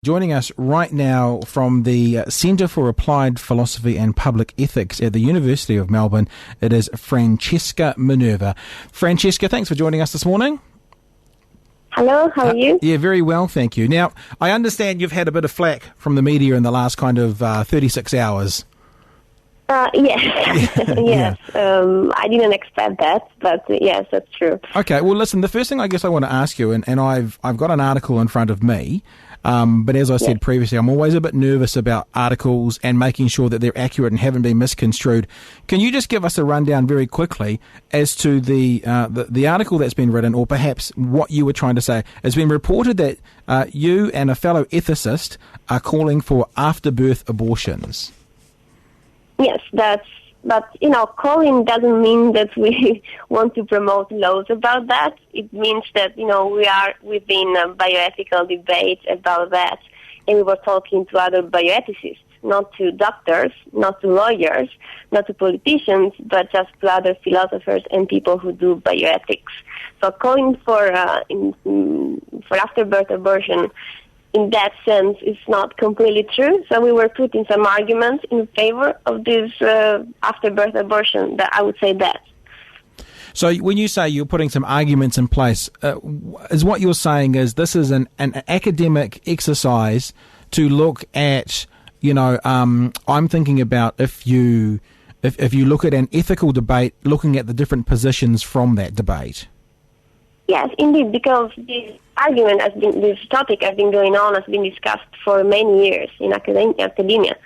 Joining us right now from the Centre for Applied Philosophy and Public Ethics at the University of Melbourne, it is Francesca Minerva. Francesca, thanks for joining us this morning. Hello, how are you? Yeah, very well, thank you. Now, I understand you've had a bit of flack from the media in the last 36 hours. Yes, yes. Yeah. I didn't expect that, but yes, that's true. Okay, well, listen, the first thing I guess I want to ask you, and I've got an article in front of me, but as I said previously, I'm always a bit nervous about articles and making sure that they're accurate and haven't been misconstrued. Can you just give us a rundown very quickly as to the article that's been written, or perhaps what you were trying to say? It's been reported that you and a fellow ethicist are calling for after-birth abortions. Yes, but calling doesn't mean that we want to promote laws about that. It means that, we've been a bioethical debate about that, and we were talking to other bioethicists, not to doctors, not to lawyers, not to politicians, but just to other philosophers and people who do bioethics. So calling for after-birth abortion in that sense, it's not completely true. So we were putting some arguments in favor of this after-birth abortion. That I would say that. So when you say you're putting some arguments in place, is what you're saying is this is an academic exercise to look at, I'm thinking about if you look at an ethical debate, looking at the different positions from that debate. Yes, indeed, because this topic has been going on, has been discussed for many years in academia.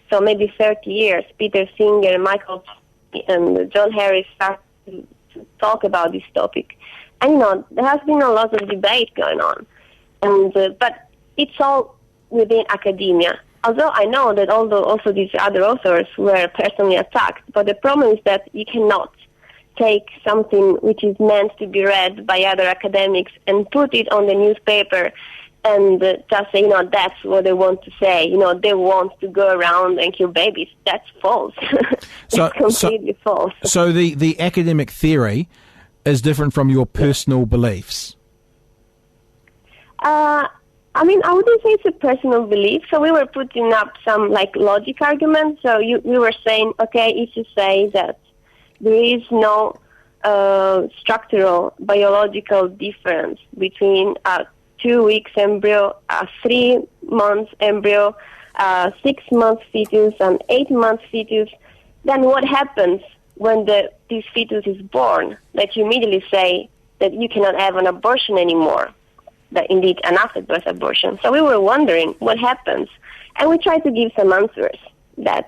So maybe 30 years. Peter Singer, Michael and John Harris started to talk about this topic. And, there has been a lot of debate going on. And but it's all within academia. Although I know that also these other authors were personally attacked, but the problem is that you cannot take something which is meant to be read by other academics and put it on the newspaper and just say, that's what they want to say. They want to go around and kill babies. That's false. It's completely false. So the academic theory is different from your personal beliefs? I wouldn't say it's a personal belief. So we were putting up some logic arguments. So we were saying, okay, if you say that there is no structural biological difference between a 2 weeks embryo, a 3 months embryo, a 6 months fetus, an 8 months fetus, then what happens when this fetus is born? That you immediately say that you cannot have an abortion anymore, that indeed an after-birth abortion. So we were wondering what happens, and we tried to give some answers. That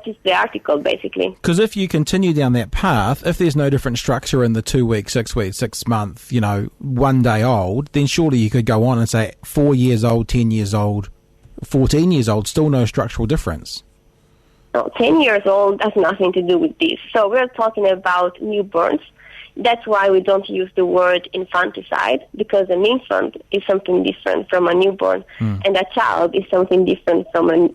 is the article, basically. Because if you continue down that path, if there's no different structure in the 2 week, 6 week, 6 month, 1 day old, then surely you could go on and say 4 years old, 10 years old, 14 years old, still no structural difference. No, 10 years old has nothing to do with this. So we're talking about newborns. That's why we don't use the word infanticide, because an infant is something different from a newborn, and a child is something different from an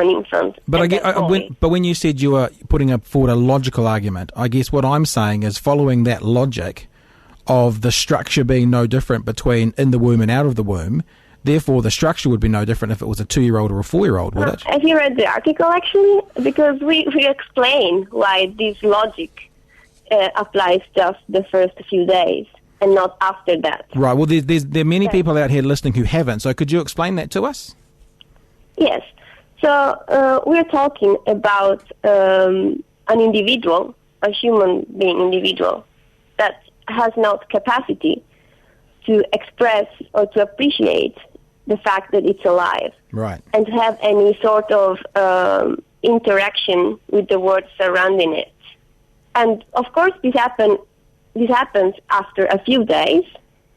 infant. But when you said you were putting forward a logical argument, I guess what I'm saying is following that logic of the structure being no different between in the womb and out of the womb, therefore the structure would be no different if it was a 2-year-old or a 4-year-old, would it? Have you read the article, actually? Because we explain why this logic applies just the first few days and not after that. Right. Well, there are many people out here listening who haven't. So could you explain that to us? Yes. So we're talking about an individual, a human being individual, that has not capacity to express or to appreciate the fact that it's alive. Right. And to have any sort of interaction with the world surrounding it. And, of course, this happens after a few days,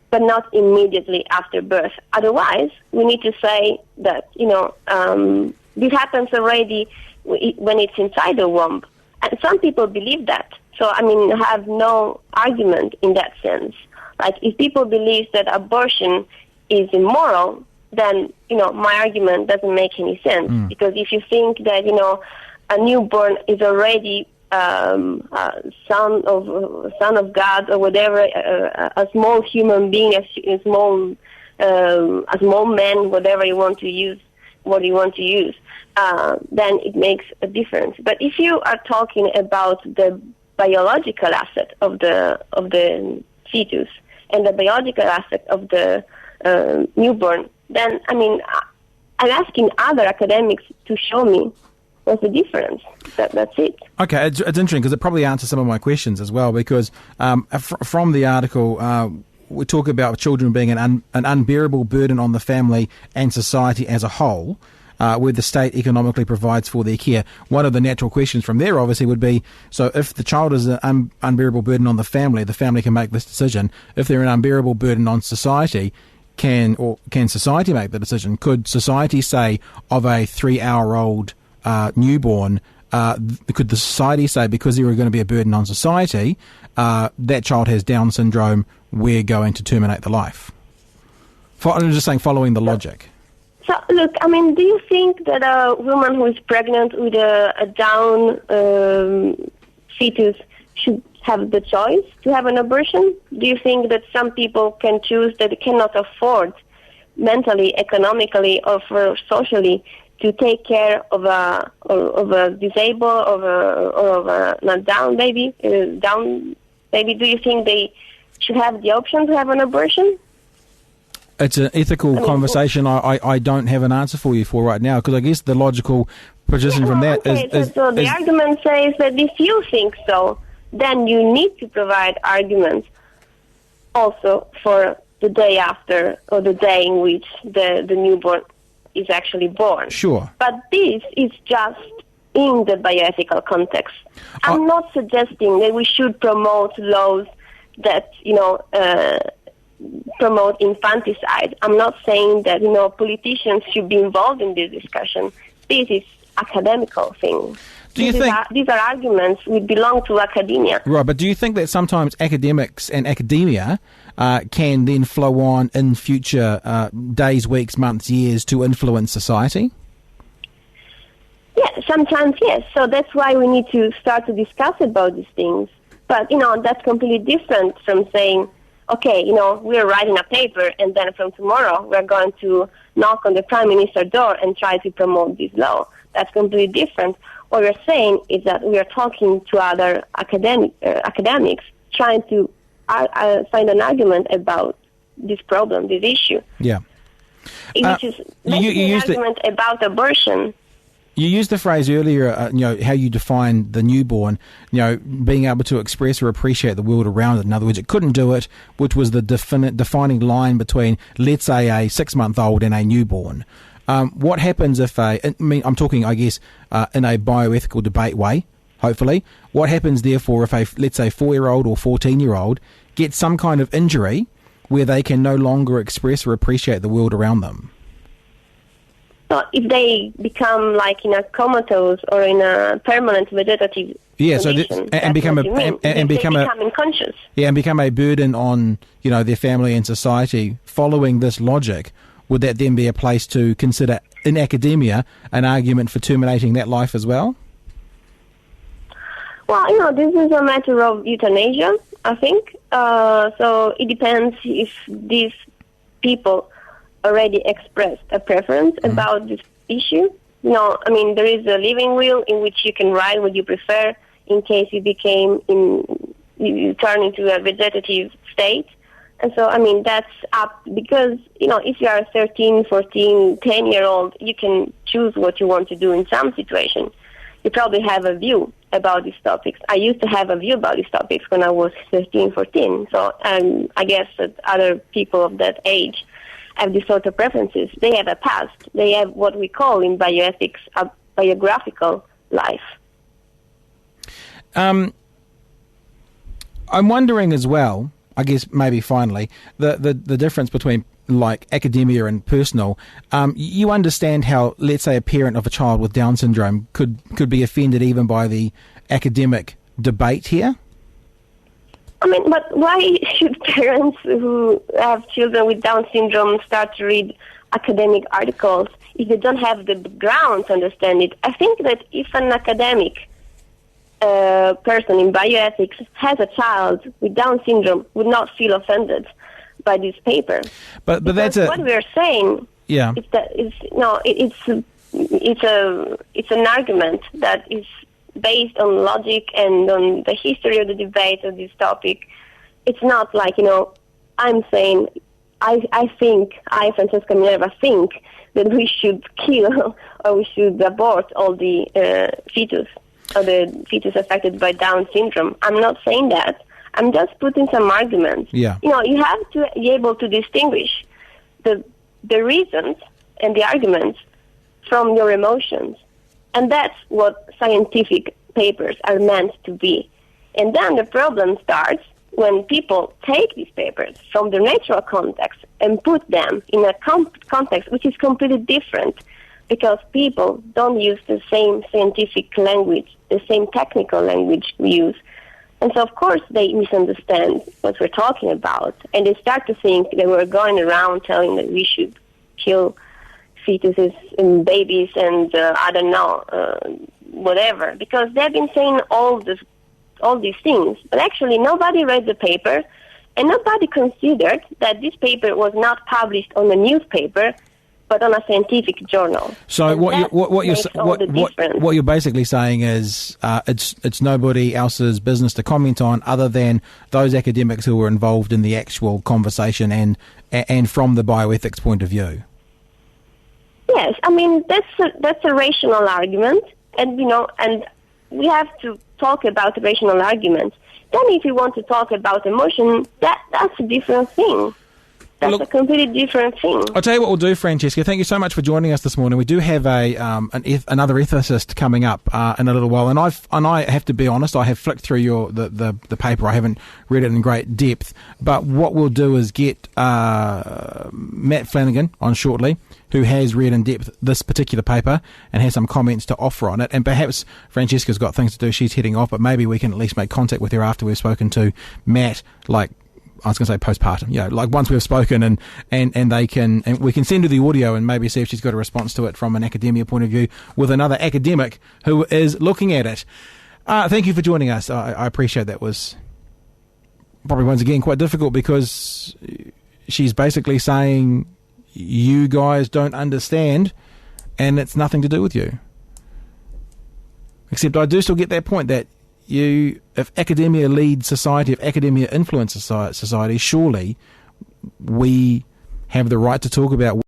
but not immediately after birth. Otherwise, we need to say that, this happens already when it's inside the womb. And some people believe that. So, I have no argument in that sense. If people believe that abortion is immoral, then, my argument doesn't make any sense. Because if you think that, a newborn is already son of God or whatever, a small human being, a small a small man, whatever you want to use, then it makes a difference. But if you are talking about the biological aspect of the fetus and the biological aspect of the newborn, then, I mean, I'm asking other academics to show me what's the difference. That's it. Okay, it's interesting because it probably answers some of my questions as well, because from the article, we talk about children being an unbearable burden on the family and society as a whole, where the state economically provides for their care. One of the natural questions from there, obviously, would be, so if the child is an unbearable burden on the family can make this decision. If they're an unbearable burden on society, can society make the decision? Could society say of a 3-hour-old newborn, could the society say, because they were going to be a burden on society, that child has Down syndrome, we're going to terminate the life? I'm just saying, following the logic. So, look, I mean, do you think that a woman who is pregnant with a Down fetus should have the choice to have an abortion? Do you think that some people can choose that they cannot afford mentally, economically, or socially to take care of a disabled or of a Down baby? Do you think they should have the option to have an abortion? It's an ethical conversation I don't have an answer for you for right now, because I guess the logical position from that is... So the argument says that if you think so, then you need to provide arguments also for the day after or the day in which the newborn is actually born. Sure. But this is just in the bioethical context. I'm not suggesting that we should promote laws that, promote infanticide. I'm not saying that, politicians should be involved in this discussion. This is academical thing. These are arguments which belong to academia. Right, but do you think that sometimes academics and academia can then flow on in future days, weeks, months, years to influence society? Yeah, sometimes yes. So that's why we need to start to discuss about these things. But, that's completely different from saying, okay, we're writing a paper and then from tomorrow we're going to knock on the Prime Minister's door and try to promote this law. That's completely different. What we're saying is that we are talking to other academics trying to find an argument about this problem, this issue. Yeah. Which is an argument about abortion. You used the phrase earlier, how you define the newborn, being able to express or appreciate the world around it. In other words, it couldn't do it, which was the defining line between, let's say, a 6-month-old and a newborn. What happens if I'm talking, I guess, in a bioethical debate way, hopefully. What happens, therefore, if let's say, 4-year-old or 14-year-old gets some kind of injury where they can no longer express or appreciate the world around them? So if they become like in a comatose or in a permanent vegetative condition, and become unconscious. Yeah, and become a burden on their family and society. Following this logic, would that then be a place to consider in academia an argument for terminating that life as well? Well, this is a matter of euthanasia, I think. So it depends if these people already expressed a preference about this issue. There is a living will in which you can write what you prefer in case you you turn into a vegetative state. And so, that's up because, if you are a 13, 14, 10-year-old, you can choose what you want to do in some situation. You probably have a view about these topics. I used to have a view about these topics when I was 13, 14. So I guess that other people of that age have these sort of preferences. They have a past. They have what we call in bioethics a biographical life. I'm wondering as well, I guess maybe finally, the difference between like academia and personal. You understand how, let's say, a parent of a child with Down syndrome could be offended even by the academic debate here? But why should parents who have children with Down syndrome start to read academic articles if they don't have the ground to understand it? I think that if an academic person in bioethics has a child with Down syndrome would not feel offended by this paper. But because that's what we are saying. Yeah. Is that it's an argument that is based on logic and on the history of the debate of this topic. It's not like, I'm saying, I think, Francesca Minerva, think that we should kill or we should abort all the fetus or the fetus affected by Down syndrome. I'm not saying that. I'm just putting some arguments. Yeah. You have to be able to distinguish the reasons and the arguments from your emotions. And that's what scientific papers are meant to be. And then the problem starts when people take these papers from their natural context and put them in a context which is completely different, because people don't use the same scientific language, the same technical language we use. And so, of course, they misunderstand what we're talking about, and they start to think that we're going around telling that we should kill fetuses and babies and, whatever, because they've been saying all these things. But actually, nobody read the paper, and nobody considered that this paper was not published on a newspaper, but on a scientific journal. So what you're basically saying is it's nobody else's business to comment on other than those academics who were involved in the actual conversation and from the bioethics point of view. Yes, I mean that's a rational argument, and and we have to talk about rational arguments. Then, if you want to talk about emotion, that's a different thing. That's a completely different thing. I'll tell you what we'll do, Francesca. Thank you so much for joining us this morning. We do have another ethicist coming up in a little while, and I have to be honest, I have flicked through the paper. I haven't read it in great depth, but what we'll do is get Matt Flanagan on shortly, who has read in depth this particular paper and has some comments to offer on it. And perhaps Francesca's got things to do. She's heading off, but maybe we can at least make contact with her after we've spoken to Matt, I was going to say postpartum, once we've spoken and we can send her the audio and maybe see if she's got a response to it from an academia point of view with another academic who is looking at it. Thank you for joining us. I appreciate that. Was probably once again quite difficult because she's basically saying you guys don't understand and it's nothing to do with you. Except I do still get that point that if academia leads society, if academia influences society, surely we have the right to talk about